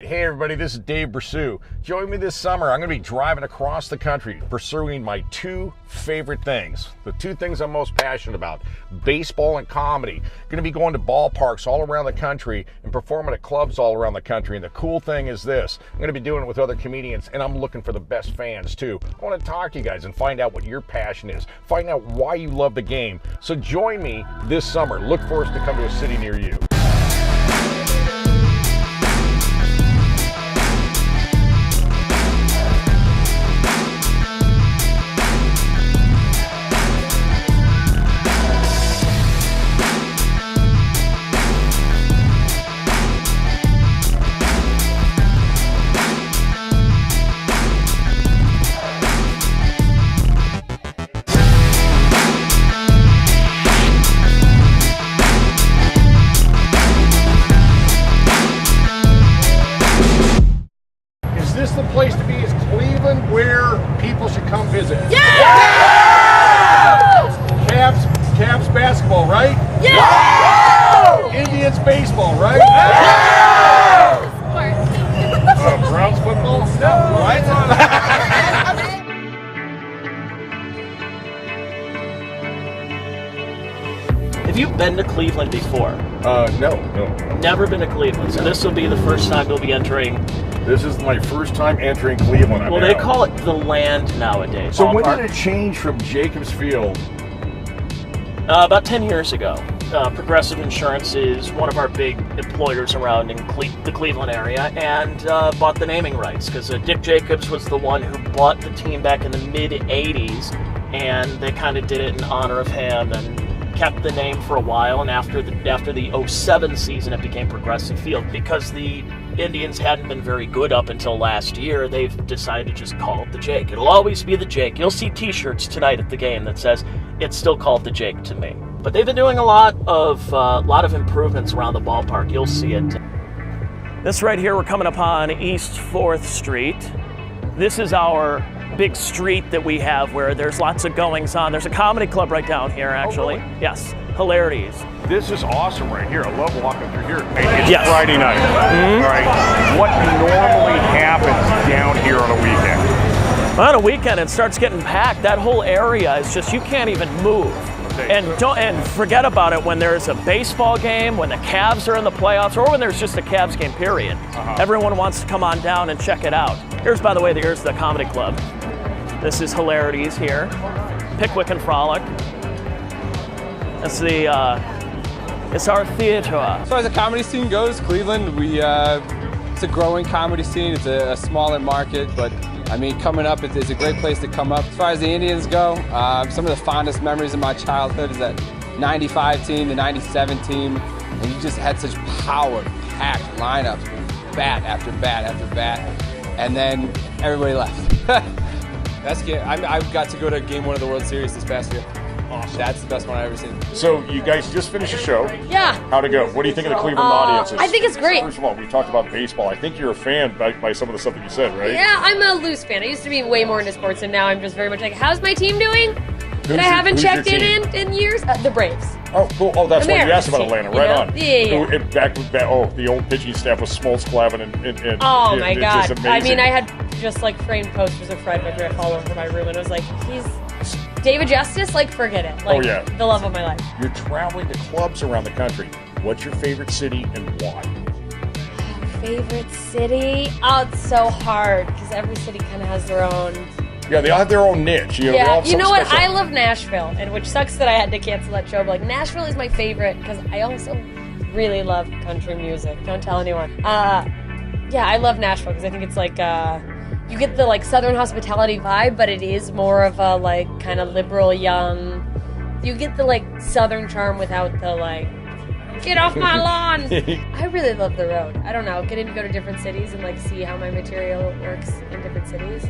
Hey everybody, this is Dave Bressoud. Join me this summer. I'm going to be driving across the country pursuing my two favorite things. The two things I'm most passionate about, baseball and comedy. Going to be going to ballparks all around the country and performing at clubs all around the country. And the cool thing is this, I'm going to be doing it with other comedians, and I'm looking for the best fans too. I want to talk to you guys and find out what your passion is. Find out why you love the game. So join me this summer. Look for us to come to a city near you. Is this the place to be? Is Cleveland where people should come visit? Yeah! Cavs basketball, right? Yeah! Indians baseball, right? Yeah! Browns football? No. Right? Have you been to Cleveland before? No. Never been to Cleveland, so this will be the first time you'll be entering. This is my first time entering Cleveland. Well, they call it the Land nowadays. So when ballpark. did it change from Jacobs Field? About 10 years ago. Progressive Insurance is one of our big employers around in the Cleveland area, and bought the naming rights because Dick Jacobs was the one who bought the team back in the mid-'80s, and they kind of did it in honor of him and kept the name for a while. And after the 07 season, it became Progressive Field. Because the Indians hadn't been very good up until last year, they've decided to just call it the Jake. It'll always be the Jake. You'll see t-shirts tonight at the game that says it's still called the Jake to me. But they've been doing a lot of improvements around the ballpark. You'll see it. This right here, we're coming upon East 4th Street. This is our big street that we have where there's lots of goings on. There's a comedy club right down here, actually. Oh, really? Yes, Hilarities. This is awesome right here. I love walking through here. It's Yes. Friday night. Mm-hmm. All right. What normally happens down here on a weekend? On a weekend, it starts getting packed. That whole area is just, you can't even move. And forget about it when there's a baseball game, when the Cavs are in the playoffs, or when there's just a Cavs game, period. Everyone wants to come on down and check it out. Here's, by the way, here's the comedy club. This is Hilarities here. Pickwick and Frolic. That's it's our theater. As far as the comedy scene goes, Cleveland, it's a growing comedy scene. It's a smaller market, but I mean, coming up, it's a great place to come up. As far as the Indians go, some of the fondest memories of my childhood is that 95 team, the 97 team, and you just had such power-packed lineups, bat after bat after bat, and then everybody left. That's good. I got to go to Game 1 of the World Series this past year. Awesome. That's the best one I've ever seen. So you guys just finished the show. Yeah. How'd it go? What do you think of the Cleveland audiences? I think it's great. First of all, we talked about baseball. I think you're a fan by some of the stuff that you said, right? Yeah, I'm a loose fan. I used to be way more into sports, and now I'm just very much like, how's my team doing? That I haven't checked in years? The Braves. Oh, cool. Oh, that's why you asked about America's Atlanta. team, Right you know? on. Yeah. Back with that. Oh, the old pitching staff was Smoltz, Clavin, and Oh my it's God. just I amazing. mean, I had just like framed posters of Fred McGriff all over my room, and I was like, he's David Justice? Like, forget it. Like, Oh, yeah. the love of my life. You're traveling to clubs around the country. What's your favorite city and why? Favorite city? Oh, it's so hard because every city kind of has their own. Yeah, they all have their own niche. You know, they all Yeah, have you something know what? special. I love Nashville, and which sucks that I had to cancel that show. But like, Nashville is my favorite because I also really love country music. Don't tell anyone. Yeah, I love Nashville because I think it's like you get the like Southern hospitality vibe, but it is more of a like kind of liberal, young. You get the like Southern charm without the like get off my lawn. I really love the road. I don't know, getting to go to different cities and like see how my material works in different cities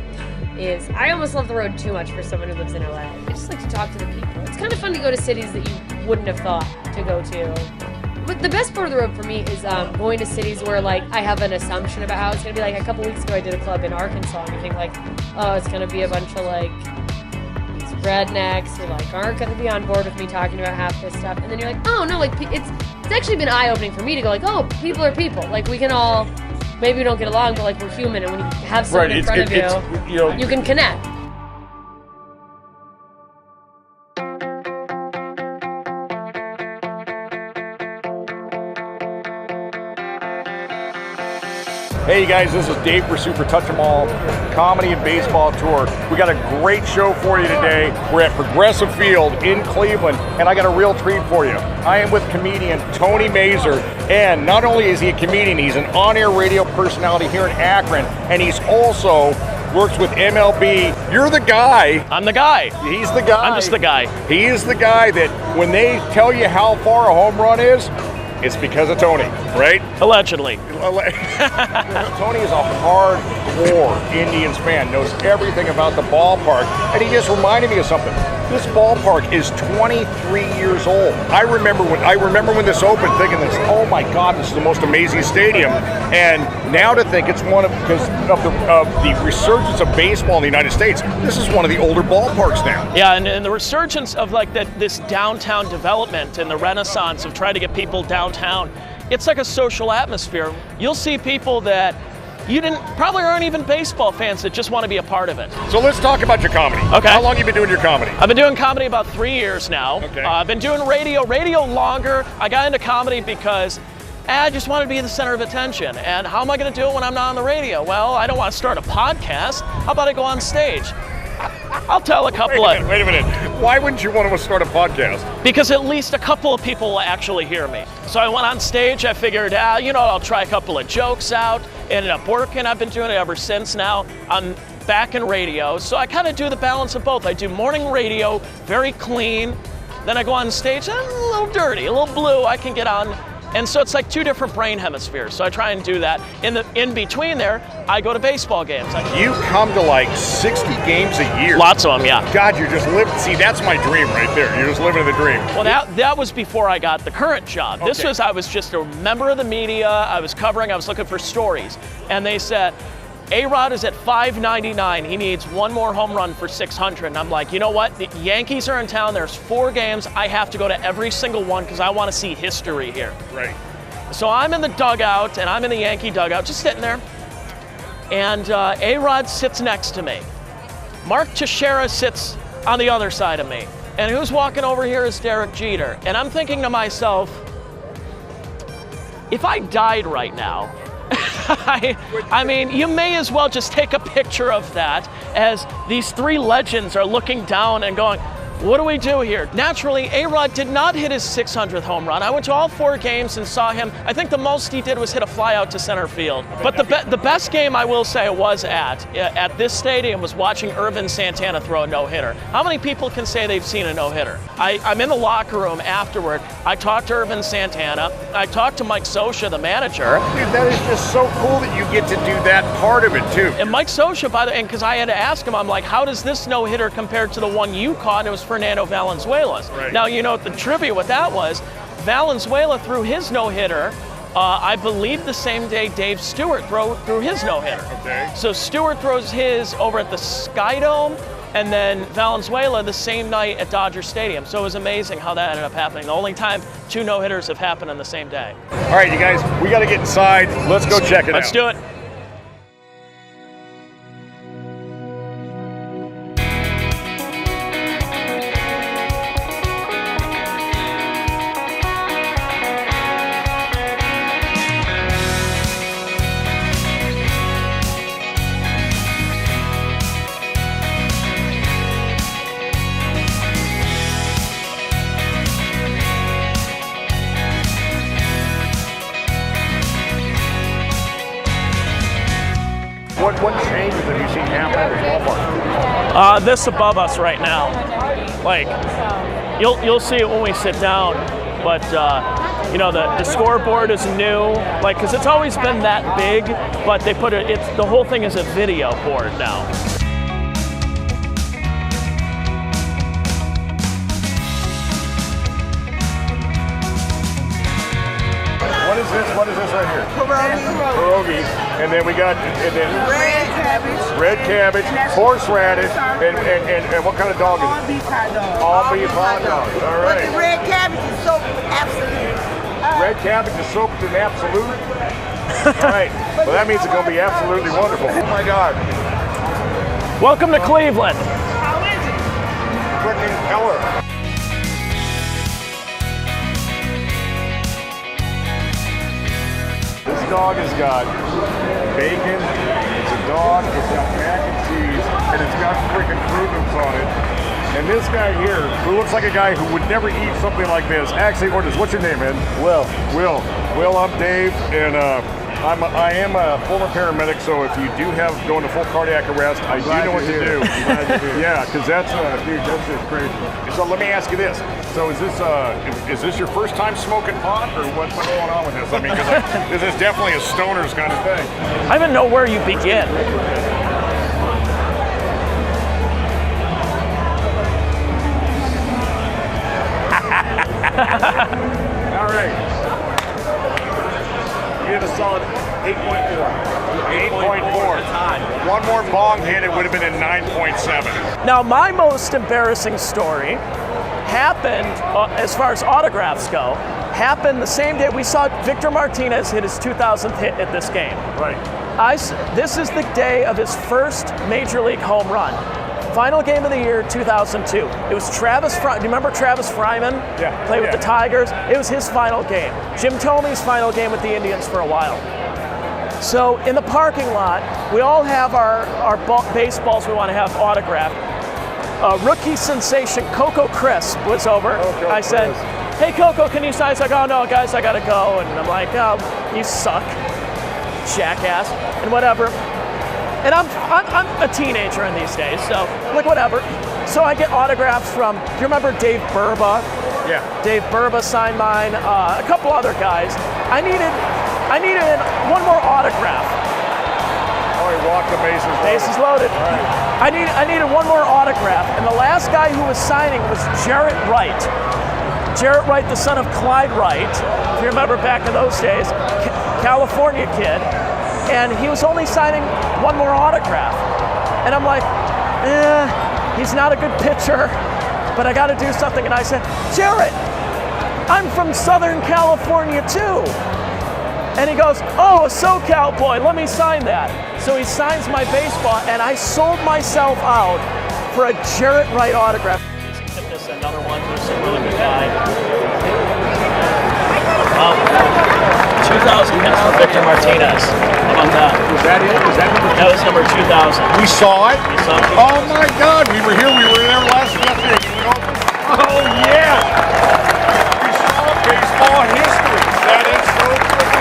is. I almost love the road too much for someone who lives in LA. I just like to talk to the people. It's kind of fun to go to cities that you wouldn't have thought to go to. But the best part of the road for me is going to cities where like I have an assumption about how it's gonna be. Like a couple weeks ago, I did a club in Arkansas, and you think like, oh, it's gonna be a bunch of like these rednecks who like aren't gonna be on board with me talking about half this stuff, and then you're like, oh no, like it's actually been eye-opening for me to go like, oh, people are people. Like we can all maybe we don't get along, but like we're human, and when you have someone in front of you, you can connect. Hey guys, this is Dave Bressoud for Touch 'Em All Comedy and Baseball Tour. We got a great show for you today. We're at Progressive Field in Cleveland, and I got a real treat for you. I am with comedian Tony Mazur, and not only is he a comedian, he's an on-air radio personality here in Akron, and he's also works with MLB. You're the guy. I'm the guy. He's the guy. I'm just the guy. He is the guy that when they tell you how far a home run is, it's because of Tony, right? Allegedly. Tony is a hardcore Indians fan, knows everything about the ballpark, and he just reminded me of something. This ballpark is 23 years old. I remember when this opened, thinking this, oh my God, this is the most amazing stadium. And now to think it's because of the resurgence of baseball in the United States, this is one of the older ballparks now. Yeah, and the resurgence of like this downtown development and the renaissance of trying to get people downtown, it's like a social atmosphere. You'll see people that probably aren't even baseball fans that just want to be a part of it. So let's talk about your comedy. Okay. How long have you been doing your comedy? I've been doing comedy about 3 years now. Okay. I've been doing radio longer. I got into comedy because I just wanted to be in the center of attention. And how am I going to do it when I'm not on the radio? Well, I don't want to start a podcast. How about I go on stage? I'll tell a couple Wait a minute. Why wouldn't you want to start a podcast? Because at least a couple of people will actually hear me. So I went on stage, I figured, I'll try a couple of jokes out. Ended up working, I've been doing it ever since now. I'm back in radio, so I kind of do the balance of both. I do morning radio, very clean. Then I go on stage, I'm a little dirty, a little blue, I can get on. And so it's like two different brain hemispheres. So I try and do that. In between there, I go to baseball games. You come to like 60 games a year. Lots of them, yeah. God, you're just living. See, that's my dream right there. You're just living the dream. Well, that was before I got the current job. Okay. I was just a member of the media. I was looking for stories. And they said, A-Rod is at $599. He needs one more home run for 600. And I'm like, you know what? The Yankees are in town. There's 4 games. I have to go to every single one because I want to see history here. Right. So I'm in the dugout, and I'm in the Yankee dugout, just sitting there. And A-Rod sits next to me. Mark Teixeira sits on the other side of me. And who's walking over here is Derek Jeter. And I'm thinking to myself, if I died right now, I mean, you may as well just take a picture of that as these 3 legends are looking down and going, what do we do here? Naturally, A-Rod did not hit his 600th home run. I went to all 4 games and saw him. I think the most he did was hit a fly out to center field. But the best game I will say I was at this stadium was watching Irvin Santana throw a no-hitter. How many people can say they've seen a no-hitter? I'm in the locker room afterward. I talked to Irvin Santana. I talked to Mike Scioscia, the manager. Dude, that is just so cool that you get to do that part of it too. And Mike Scioscia, because I had to ask him, I'm like, how does this no-hitter compare to the one you caught? And it was Fernando Valenzuela's. Right. Now, you know what the trivia with that was? Valenzuela threw his no-hitter, I believe the same day Dave Stewart threw his no-hitter. Okay. So Stewart throws his over at the Sky Dome, and then Valenzuela the same night at Dodger Stadium. So it was amazing how that ended up happening. The only time 2 no-hitters have happened on the same day. All right, you guys, we got to get inside. Let's go check it out. Let's do it. What changes have you seen happen at this ballpark? This above us right now, like you'll see it when we sit down, but the scoreboard is new, like because it's always been that big, but they put the whole thing is a video board now. What is this right here? Pierogies. And then we got red cabbage, horseradish, and what kind of dog is it? All beef hot dog. All beef hot dog. All right. But the red cabbage is soaked absolute. Red cabbage is soaked in absolute. All right. But Well, that means it's going to be absolutely wonderful. Oh my God. Welcome to Cleveland. Freaking killer. This dog has got bacon, it's a dog, it's got mac and cheese, and it's got freaking fruit loops on it. And this guy here, who looks like a guy who would never eat something like this, actually orders, what's your name, man? Will. Will, I'm Dave, and I am a former paramedic, so if you do have going to full cardiac arrest, I do know what to do. Yeah, because that's, dude, that's just crazy. So let me ask you this. So is this your first time smoking pot, or what's going on with this? I mean, because this is definitely a stoner's kind of thing. I even know where you begin. All right. You had a solid 8.4. 8.4. One more bong hit, it would have been a 9.7. Now, my most embarrassing story happened, as far as autographs go, happened the same day we saw Victor Martinez hit his 2000th hit at this game. Right. This is the day of his first Major League home run. Final game of the year, 2002. It was Travis do you remember Travis Fryman? Yeah. Played with the Tigers. It was his final game. Jim Thomey's final game with the Indians for a while. So in the parking lot, we all have our baseballs we want to have autographed. Rookie sensation Coco Crisp was over. I said, hey Coco, can you sign? He's like, oh no guys, I gotta go. And I'm like, oh, you suck, jackass, and whatever. And I'm a teenager in these days, so like whatever. So I get autographs from, do you remember Dave Bressoud? Yeah. Dave Bressoud signed mine, a couple other guys. I needed one more autograph. Oh, he walked the bases loaded. Bases loaded. Right. I needed one more autograph, and the last guy who was signing was Jarrett Wright. Jarrett Wright, the son of Clyde Wright, if you remember back in those days, California kid. And he was only signing one more autograph. And I'm like, he's not a good pitcher, but I gotta do something. And I said, Jarrett, I'm from Southern California too. And he goes, oh, a SoCal boy, let me sign that. So he signs my baseball, and I sold myself out for a Jarrett Wright autograph. This is another one who's a really good guy. 2000 hits for Victor Martinez. How about that? Was that it? Was that number 2? That was number 2000. We saw it? We saw it. Oh my God, we were here. We were there last yesterday. We went over. Oh yeah! We saw baseball history. That is so cool.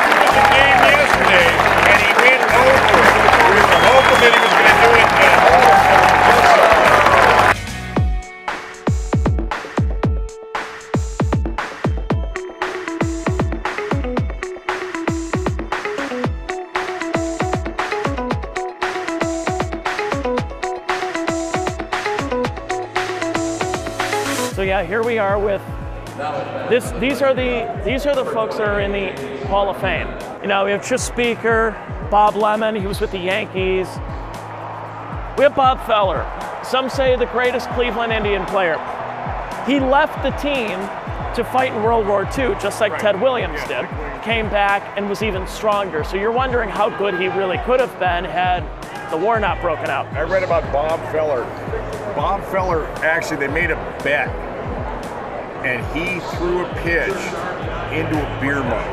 He was the game yesterday, and he went over. We were hoping that he was going to do it at home. So yeah, here we are with this. These are the folks that are in the Hall of Fame. You know, we have Tris Speaker, Bob Lemon. He was with the Yankees. We have Bob Feller. Some say the greatest Cleveland Indian player. He left the team to fight in World War II, just like Ted Williams did. Came back and was even stronger. So you're wondering how good he really could have been had the war not broken out. I read about Bob Feller. Bob Feller, actually, they made a bet, and he threw a pitch into a beer mug.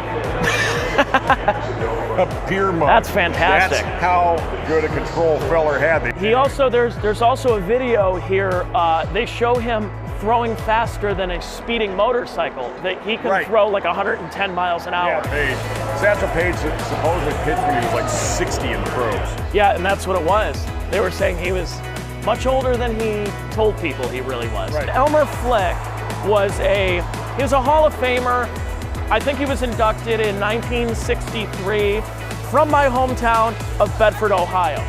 A beer mug. That's fantastic. That's how good a control Feller had. He also, there's also a video here, they show him throwing faster than a speeding motorcycle. That he can throw like 110 miles an hour. Yeah, Satchel Paige supposedly pitched when he was like 60 in the pros. Yeah, and that's what it was. They were saying he was much older than he told people he really was. Right. Elmer Flick was he was a Hall of Famer. I think he was inducted in 1963 from my hometown of Bedford, Ohio.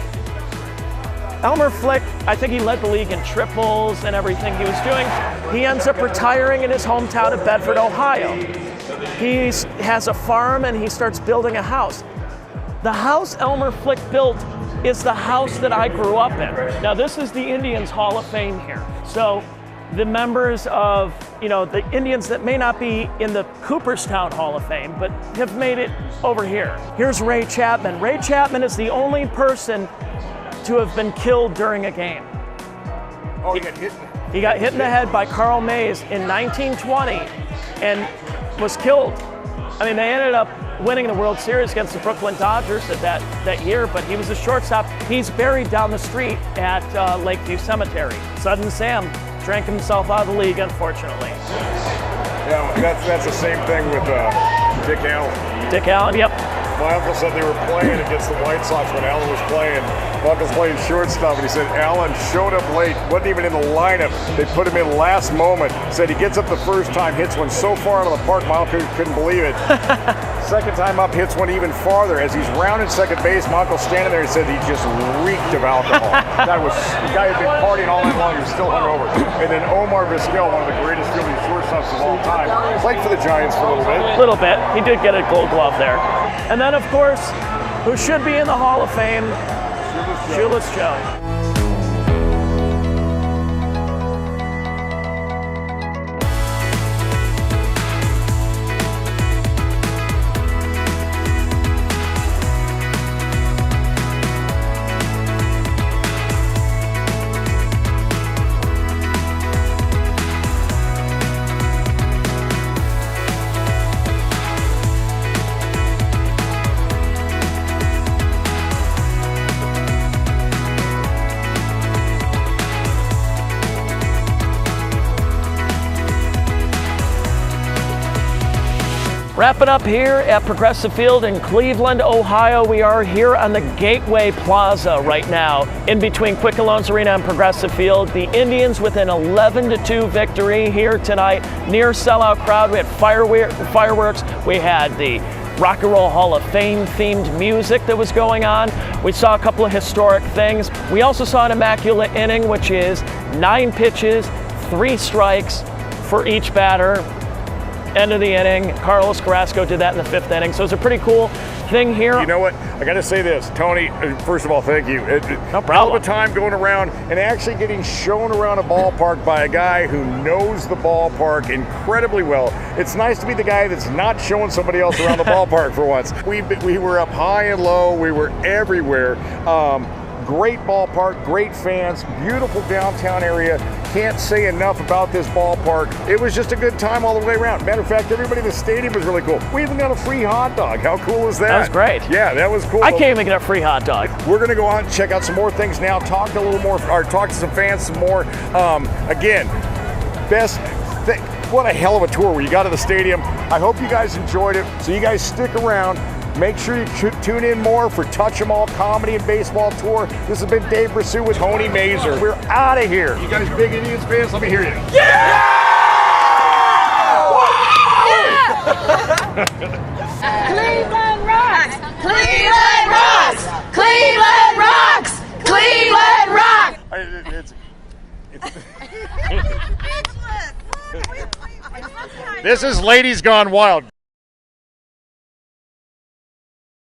Elmer Flick, I think he led the league in triples and everything he was doing. He ends up retiring in his hometown of Bedford, Ohio. He has a farm and he starts building a house. The house Elmer Flick built is the house that I grew up in. Now this is the Indians Hall of Fame here. So the members of you know, the Indians that may not be in the Cooperstown Hall of Fame, but have made it over here. Here's Ray Chapman. Ray Chapman is the only person to have been killed during a game. Oh, he got hit? He got hit in the head by Carl Mays in 1920 and was killed. I mean, they ended up winning the World Series against the Brooklyn Dodgers at that year, but he was a shortstop. He's buried down the street at Lakeview Cemetery. Sudden Sam drank himself out of the league, unfortunately. Yeah, that's the same thing with Dick Allen. Dick Allen, yep. My uncle said they were playing against the White Sox when Allen was playing. My uncle's playing shortstop, and he said Allen showed up late, wasn't even in the lineup. They put him in last moment. Said he gets up the first time, hits one so far out of the park, my uncle couldn't believe it. Second time up, hits one even farther. As he's rounding second base, my uncle's standing there and said he just reeked of alcohol. The guy had been partying all night long, he was still hungover. And then Omar Vizquel, one of the greatest fielding shortstops of all time, played for the Giants for a little bit. A little bit. He did get a gold glove there. And then, of course, who should be in the Hall of Fame, Shoeless Joe. Wrapping up here at Progressive Field in Cleveland, Ohio. We are here on the Gateway Plaza right now, in between Quicken Loans Arena and Progressive Field. The Indians with an 11-2 victory here tonight. Near sellout crowd. We had fireworks. We had the Rock and Roll Hall of Fame themed music that was going on. We saw a couple of historic things. We also saw an immaculate inning, which is 9 pitches, 3 strikes for each batter. End of the inning. Carlos Carrasco did that in the 5th inning. So it's a pretty cool thing here. You know what? I got to say this, Tony. First of all, thank you. No problem. All the time going around and actually getting shown around a ballpark by a guy who knows the ballpark incredibly well. It's nice to be the guy that's not showing somebody else around the ballpark for once. We were up high and low. We were everywhere. Great ballpark, great fans, beautiful downtown area. Can't say enough about this ballpark. It was just a good time all the way around. Matter of fact, everybody in the stadium was really cool. We even got a free hot dog. How cool is that? That was great. Yeah, that was cool. I can't even get a free hot dog. We're going to go out and check out some more things now, talk to some fans some more. Again, what a hell of a tour where you got to the stadium. I hope you guys enjoyed it. So you guys stick around. Make sure you tune in more for Touch 'Em All Comedy and Baseball Tour. This has been Dave Bressoud with Tony Mazur. We're out of here. You guys big Indians fans? Let me hear you. Yeah! Cleveland rocks! Cleveland rocks! Cleveland rocks! Cleveland rocks! This is Ladies Gone Wild.